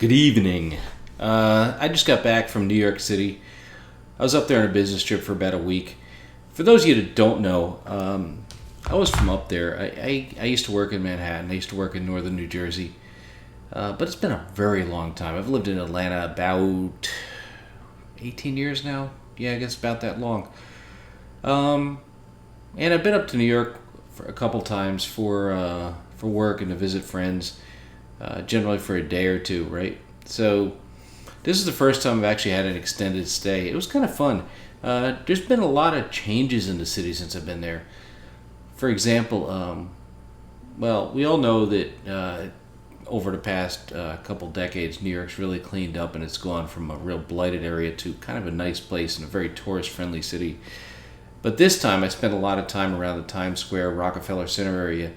Good evening. I just got back from New York City. I was up there on a business trip for about a week. For those of you that don't know, I was from up there. I used to work in Manhattan. I used to work in northern New Jersey. But it's been a very long time. I've lived in Atlanta about 18 years now. Yeah, I guess about that long. Um, and I've been up to New York for a couple times for work and to visit friends, generally for a day or two, right? So this is the first time I've actually had an extended stay. It was kind of fun. There's been a lot of changes in the city since I've been there. For example, well, we all know that over the past couple decades, New York's really cleaned up and it's gone from a real blighted area to kind of a nice place and a very tourist-friendly city. But this time, I spent a lot of time around the Times Square, Rockefeller Center area,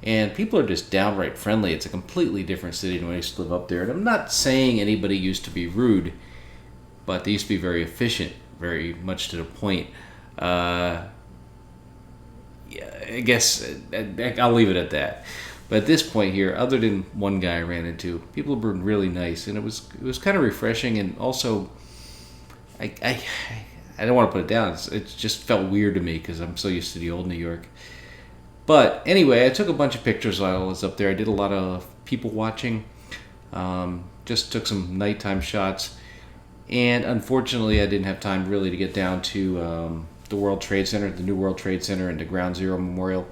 and people are just downright friendly. It's a completely different city than when I used to live up there. And I'm not saying anybody used to be rude, but they used to be very efficient, very much to the point. Yeah, I guess I'll leave it at that. But at this point here, other than one guy I ran into, people have been really nice, and it was kind of refreshing, and also I don't want to put it down. It just felt weird to me because I'm so used to the old New York. But anyway, I took a bunch of pictures while I was up there. I did a lot of people watching. Just took some nighttime shots, and unfortunately, I didn't have time really to get down to the World Trade Center, the new World Trade Center, and the Ground Zero Memorial.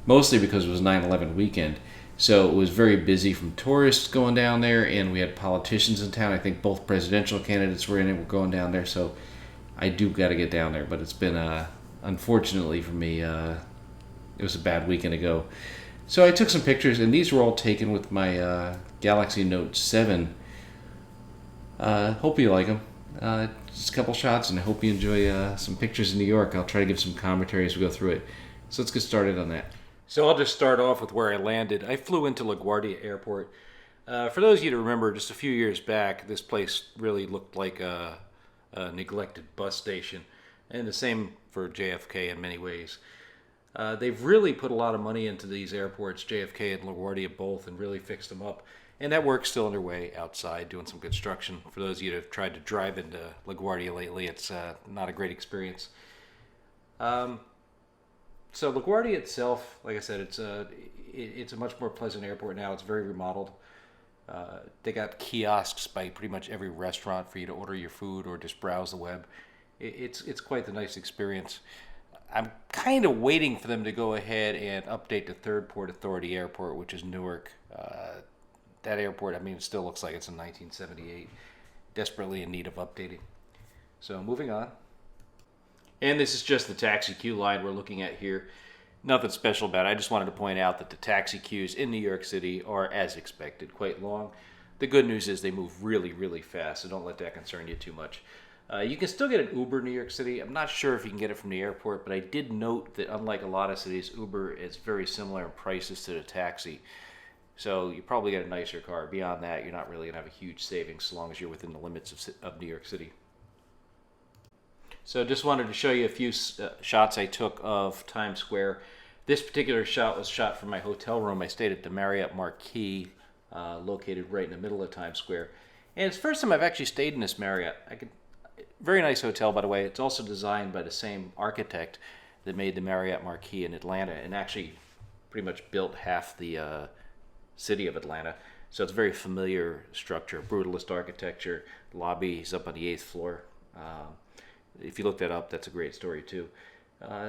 Mostly because it was 9/11 weekend. So it was very busy from tourists going down there, and we had politicians in town. I think both presidential candidates were in it, were going down there. So I do got to get down there, but it's been, unfortunately for me, it was a bad weekend ago. So I took some pictures, and these were all taken with my Galaxy Note 7. Hope you like them. Just a couple shots, and I hope you enjoy some pictures in New York. I'll try to give some commentary as we go through it. So let's get started on that. So I'll just start off with where I landed. I flew into LaGuardia Airport. For those of you to remember, just a few years back, this place really looked like a neglected bus station, and the same for JFK in many ways. They've really put a lot of money into these airports, JFK and LaGuardia both, and really fixed them up. And that work's still underway outside, doing some construction. For those of you that have tried to drive into LaGuardia lately, it's not a great experience. So LaGuardia itself, like I said, it's a much more pleasant airport now. It's very remodeled. They got kiosks by pretty much every restaurant for you to order your food or just browse the web. It's quite the nice experience. I'm kind of waiting for them to go ahead and update the Third Port Authority Airport, which is Newark. That airport, I mean, it still looks like it's in 1978. Desperately in need of updating. So moving on. And this is just the taxi queue line we're looking at here. Nothing special about it. I just wanted to point out that the taxi queues in New York City are, as expected, quite long. The good news is they move really, really fast, so don't let that concern you too much. You can still get an Uber in New York City. I'm not sure if you can get it from the airport, but I did note that unlike a lot of cities, Uber is very similar in prices to the taxi. So you probably get a nicer car. Beyond that, you're not really going to have a huge savings so long as you're within the limits of New York City. So just wanted to show you a few shots I took of Times Square. This particular shot was shot from my hotel room. I stayed at the Marriott Marquis, located right in the middle of Times Square. And it's the first time I've actually stayed in this Marriott. Very nice hotel, by the way. It's also designed by the same architect that made the Marriott Marquis in Atlanta and actually pretty much built half the city of Atlanta. So it's a very familiar structure, brutalist architecture. The lobby is up on the 8th floor. If you look that up, that's a great story too.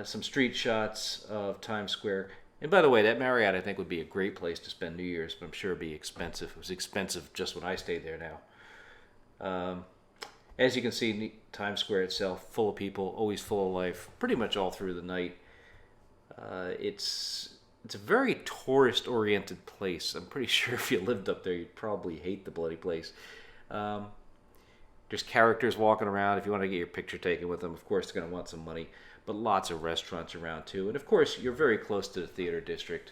Some street shots of Times Square. And by the way, that Marriott I think would be a great place to spend New Year's, but I'm sure it'd be expensive. It was expensive just when I stayed there now. As you can see, Times Square itself, full of people, always full of life, pretty much all through the night. It's a very tourist-oriented place. I'm pretty sure if you lived up there, you'd probably hate the bloody place. There's characters walking around. If you want to get your picture taken with them, of course, they're going to want some money. But lots of restaurants around, too. And, of course, you're very close to the theater district.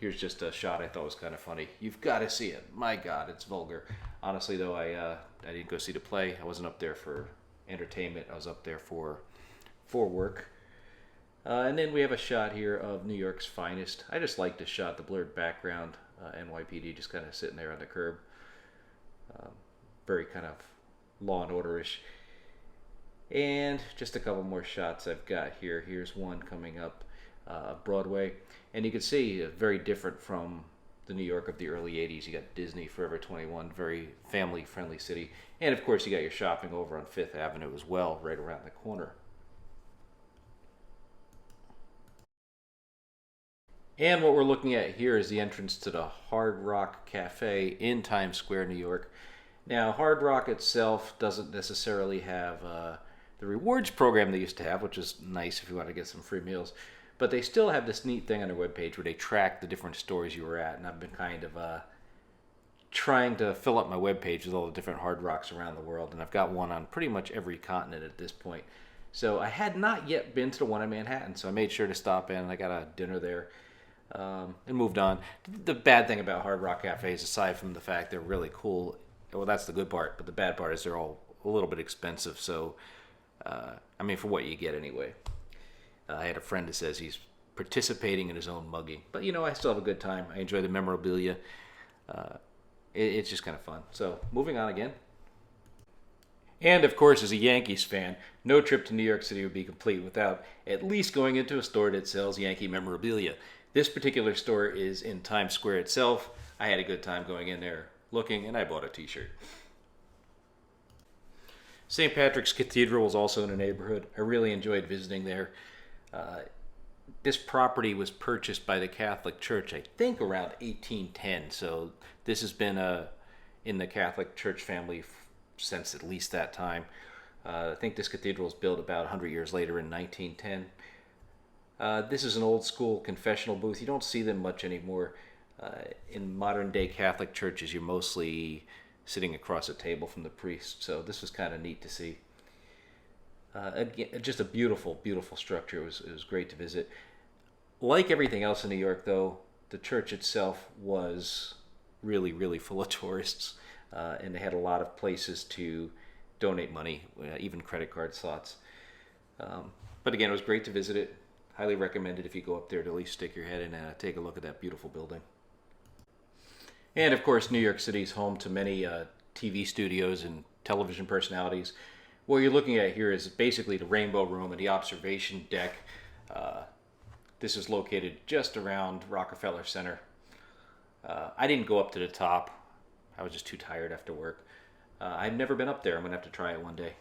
Here's just a shot I thought was kind of funny. You've got to see it. My God, it's vulgar. Honestly, though, I didn't go see the play. I wasn't up there for entertainment. I was up there for work. And then we have a shot here of New York's finest. I just like this shot, the blurred background, NYPD just kind of sitting there on the curb. Very kind of Law and Order-ish. And just a couple more shots I've got here. Here's one coming up Broadway. And you can see very different from the New York of the early 80s. You got Disney, Forever 21, very family-friendly city. And of course you got your shopping over on Fifth Avenue as well, right around the corner. And what we're looking at here is the entrance to the Hard Rock Cafe in Times Square, New York. Now, Hard Rock itself doesn't necessarily have the rewards program they used to have, which is nice if you want to get some free meals. But they still have this neat thing on their webpage where they track the different stores you were at. And I've been kind of trying to fill up my webpage with all the different Hard Rocks around the world. And I've got one on pretty much every continent at this point. So I had not yet been to the one in Manhattan, so I made sure to stop in. I got a dinner there. And moved on. The bad thing about Hard Rock cafes, aside from the fact they're really cool, well, that's the good part, but the bad part is they're all a little bit expensive. So, I mean, for what you get anyway. I had a friend that says he's participating in his own mugging, but you know, I still have a good time. I enjoy the memorabilia. It's just kind of fun. So, moving on again. And of course, as a Yankees fan, no trip to New York City would be complete without at least going into a store that sells Yankee memorabilia. This particular store is in Times Square itself. I had a good time going in there looking, and I bought a t-shirt. St. Patrick's Cathedral was also in the neighborhood. I really enjoyed visiting there. This property was purchased by the Catholic Church, I think around 1810. So this has been in the Catholic Church family since at least that time. I think this cathedral was built about 100 years later in 1910. This is an old school confessional booth. You don't see them much anymore. In modern day Catholic churches, you're mostly sitting across a table from the priest. So this was kind of neat to see. Again, just a beautiful, beautiful structure. It was great to visit. Like everything else in New York, though, the church itself was really, really full of tourists. And they had a lot of places to donate money, even credit card slots. But again, it was great to visit it. Highly recommend it if you go up there to at least stick your head in and take a look at that beautiful building. And of course, New York City is home to many TV studios and television personalities. What you're looking at here is basically the Rainbow Room and the observation deck. This is located just around Rockefeller Center. I didn't go up to the top. I was just too tired after work. I've never been up there. I'm going to have to try it one day.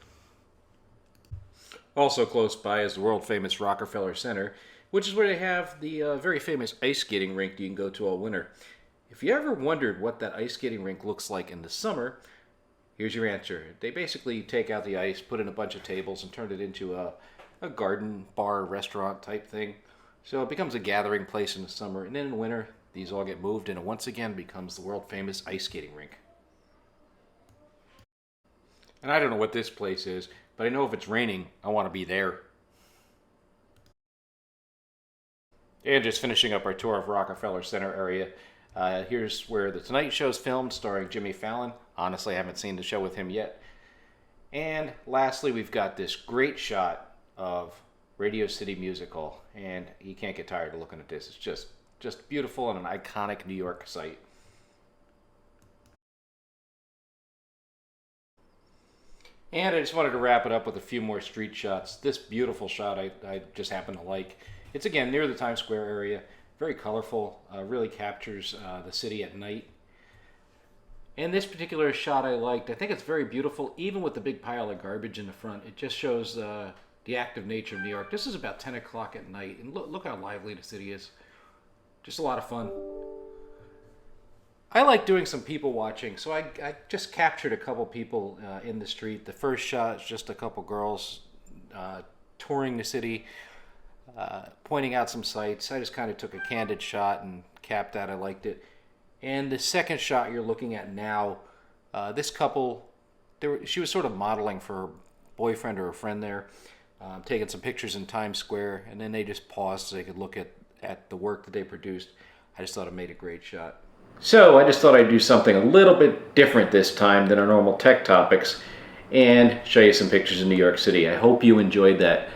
Also close by is the world-famous Rockefeller Center, which is where they have the very famous ice skating rink you can go to all winter. If you ever wondered what that ice skating rink looks like in the summer, here's your answer. They basically take out the ice, put in a bunch of tables, and turn it into a garden, bar, restaurant type thing. So it becomes a gathering place in the summer, and then in winter, these all get moved, and it once again becomes the world-famous ice skating rink. And I don't know what this place is, but I know if it's raining, I want to be there. And just finishing up our tour of Rockefeller Center area. Here's where The Tonight Show's filmed, starring Jimmy Fallon. Honestly, I haven't seen the show with him yet. And lastly, we've got this great shot of Radio City Music Hall. And you can't get tired of looking at this. It's just beautiful and an iconic New York site. And I just wanted to wrap it up with a few more street shots. This beautiful shot I just happen to like. It's again near the Times Square area. Very colorful. Really captures the city at night. And this particular shot I liked. I think it's very beautiful, even with the big pile of garbage in the front. It just shows the active nature of New York. This is about 10 o'clock at night, and look how lively the city is. Just a lot of fun. I like doing some people watching, so I just captured a couple people in the street. The first shot is just a couple girls touring the city, pointing out some sights. I just kind of took a candid shot and capped that. I liked it. And the second shot you're looking at now, this couple, she was sort of modeling for her boyfriend or a friend there, taking some pictures in Times Square, and then they just paused so they could look at the work that they produced. I just thought it made a great shot. So I just thought I'd do something a little bit different this time than our normal tech topics and show you some pictures of New York City. I hope you enjoyed that.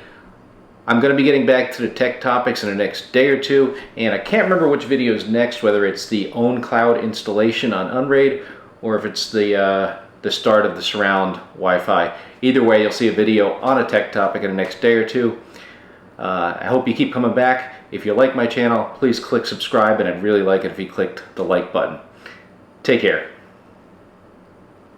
I'm going to be getting back to the tech topics in the next day or two, and I can't remember which video is next, whether it's the OwnCloud installation on Unraid or if it's the start of the surround Wi-Fi. Either way, you'll see a video on a tech topic in the next day or two. I hope you keep coming back. If you like my channel, please click subscribe, and I'd really like it if you clicked the like button. Take care.